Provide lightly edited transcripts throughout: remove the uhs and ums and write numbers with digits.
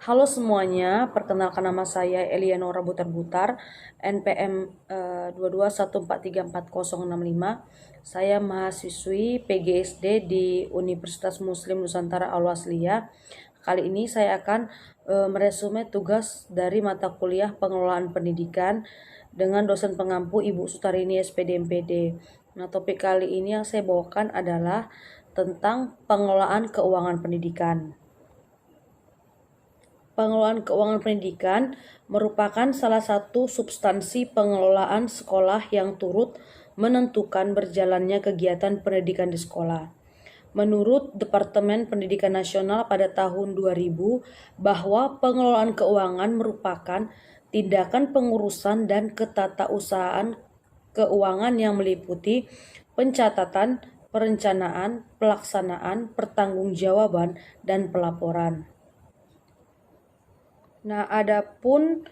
Halo semuanya, perkenalkan nama saya Elianora Butar-Butar, NPM 221434065. Saya mahasiswi PGSD di Universitas Muslim Nusantara Al-Wasliyah. Kali ini saya akan meresume tugas dari mata kuliah Pengelolaan Pendidikan dengan dosen pengampu Ibu Sutarini SPD MPD. Nah, topik kali ini yang saya bawakan adalah tentang pengelolaan keuangan pendidikan. Pengelolaan keuangan pendidikan merupakan salah satu substansi pengelolaan sekolah yang turut menentukan berjalannya kegiatan pendidikan di sekolah. Menurut Departemen Pendidikan Nasional pada tahun 2000, bahwa pengelolaan keuangan merupakan tindakan pengurusan dan ketatausahaan keuangan yang meliputi pencatatan, perencanaan, pelaksanaan, pertanggungjawaban, dan pelaporan. Nah, adapun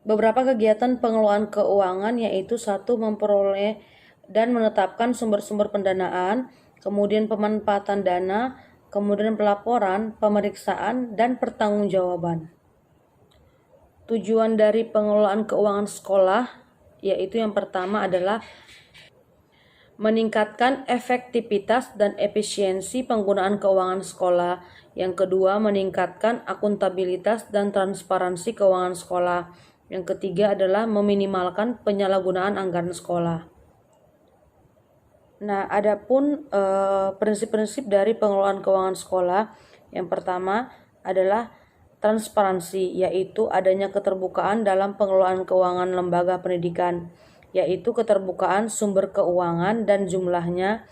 beberapa kegiatan pengelolaan keuangan yaitu satu, memperoleh dan menetapkan sumber-sumber pendanaan, kemudian pemanfaatan dana, kemudian pelaporan, pemeriksaan, dan pertanggungjawaban. Tujuan dari pengelolaan keuangan sekolah yaitu yang pertama adalah meningkatkan efektivitas dan efisiensi penggunaan keuangan sekolah. Yang kedua, meningkatkan akuntabilitas dan transparansi keuangan sekolah. Yang ketiga adalah meminimalkan penyalahgunaan anggaran sekolah. Nah, adapun prinsip-prinsip dari pengelolaan keuangan sekolah, yang pertama adalah transparansi, yaitu adanya keterbukaan dalam pengelolaan keuangan lembaga pendidikan, yaitu keterbukaan sumber keuangan dan jumlahnya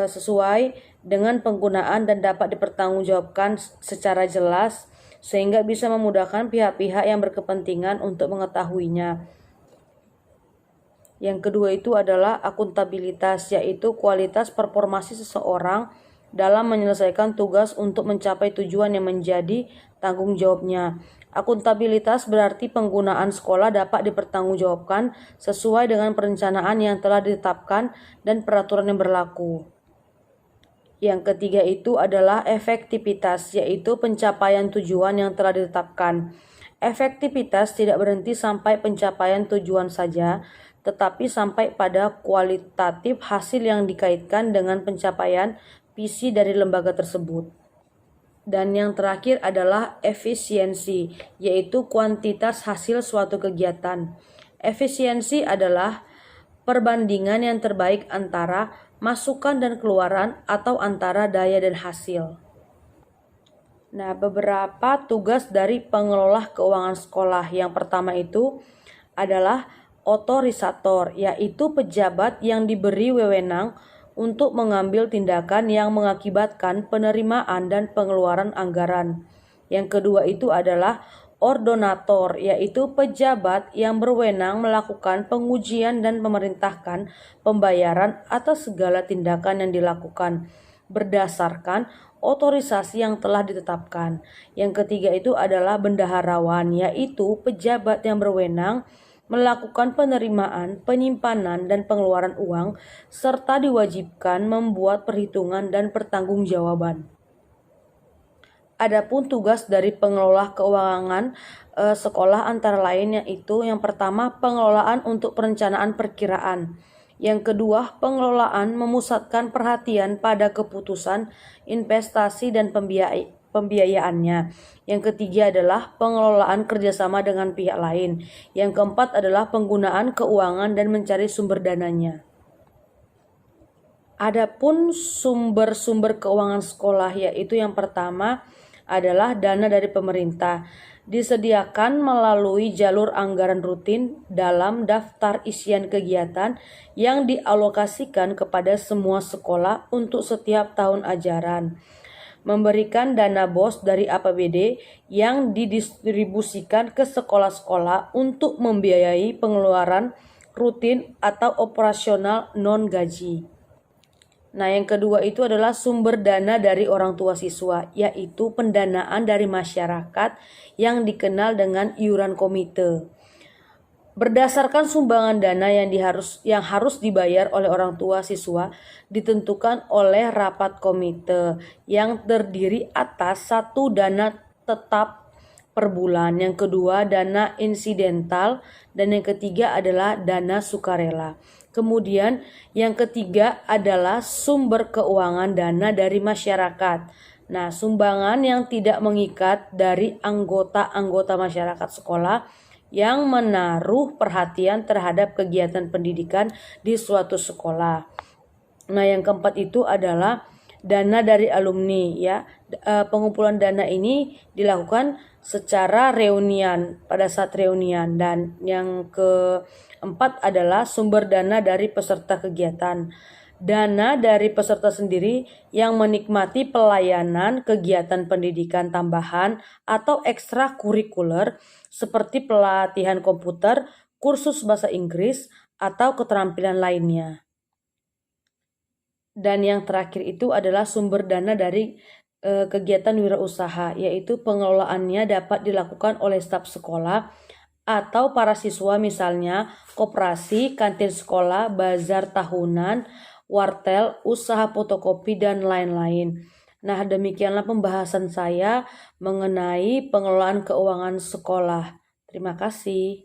sesuai dengan penggunaan dan dapat dipertanggungjawabkan secara jelas sehingga bisa memudahkan pihak-pihak yang berkepentingan untuk mengetahuinya. Yang kedua itu adalah akuntabilitas, yaitu kualitas performasi seseorang dalam menyelesaikan tugas untuk mencapai tujuan yang menjadi tanggung jawabnya. Akuntabilitas berarti penggunaan sekolah dapat dipertanggungjawabkan sesuai dengan perencanaan yang telah ditetapkan dan peraturan yang berlaku. Yang ketiga itu adalah efektivitas, yaitu pencapaian tujuan yang telah ditetapkan. Efektivitas tidak berhenti sampai pencapaian tujuan saja, tetapi sampai pada kualitatif hasil yang dikaitkan dengan pencapaian visi dari lembaga tersebut. Dan yang terakhir adalah efisiensi, yaitu kuantitas hasil suatu kegiatan. Efisiensi adalah perbandingan yang terbaik antara masukan dan keluaran atau antara daya dan hasil. Nah, beberapa tugas dari pengelola keuangan sekolah. Yang pertama itu adalah otorisator, yaitu pejabat yang diberi wewenang untuk mengambil tindakan yang mengakibatkan penerimaan dan pengeluaran anggaran. Yang kedua itu adalah ordonator, yaitu pejabat yang berwenang melakukan pengujian dan memerintahkan pembayaran atas segala tindakan yang dilakukan berdasarkan otorisasi yang telah ditetapkan. Yang ketiga itu adalah bendaharawan, yaitu pejabat yang berwenang melakukan penerimaan, penyimpanan, dan pengeluaran uang, serta diwajibkan membuat perhitungan dan pertanggungjawaban. Adapun tugas dari pengelola keuangan sekolah antara lain yaitu yang pertama pengelolaan untuk perencanaan perkiraan. Yang kedua, pengelolaan memusatkan perhatian pada keputusan investasi dan pembiayaannya. Yang ketiga adalah pengelolaan kerjasama dengan pihak lain. Yang keempat adalah penggunaan keuangan dan mencari sumber dananya. Adapun sumber-sumber keuangan sekolah yaitu yang pertama adalah dana dari pemerintah. Disediakan melalui jalur anggaran rutin dalam daftar isian kegiatan yang dialokasikan kepada semua sekolah untuk setiap tahun ajaran. Memberikan dana BOS dari APBD yang didistribusikan ke sekolah-sekolah untuk membiayai pengeluaran rutin atau operasional non-gaji. Nah, yang kedua itu adalah sumber dana dari orang tua siswa, yaitu pendanaan dari masyarakat yang dikenal dengan iuran komite. Berdasarkan sumbangan dana yang harus dibayar oleh orang tua siswa ditentukan oleh rapat komite yang terdiri atas satu dana tetap per bulan. Yang kedua, dana insidental, dan yang ketiga adalah dana sukarela. Kemudian yang ketiga adalah sumber keuangan dana dari masyarakat. Nah, sumbangan yang tidak mengikat dari anggota-anggota masyarakat sekolah yang menaruh perhatian terhadap kegiatan pendidikan di suatu sekolah. Nah, yang keempat itu adalah dana dari alumni ya. Pengumpulan dana ini dilakukan secara reunian, pada saat reunian. Dan yang keempat adalah sumber dana dari peserta kegiatan. Dana dari peserta sendiri yang menikmati pelayanan kegiatan pendidikan tambahan atau ekstrakurikuler seperti pelatihan komputer, kursus bahasa Inggris, atau keterampilan lainnya. Dan yang terakhir itu adalah sumber dana dari kegiatan wirausaha, yaitu pengelolaannya dapat dilakukan oleh staf sekolah atau para siswa, misalnya koperasi, kantin sekolah, bazar tahunan, wartel, usaha fotokopi, dan lain-lain. Nah, demikianlah pembahasan saya mengenai pengelolaan keuangan sekolah. Terima kasih.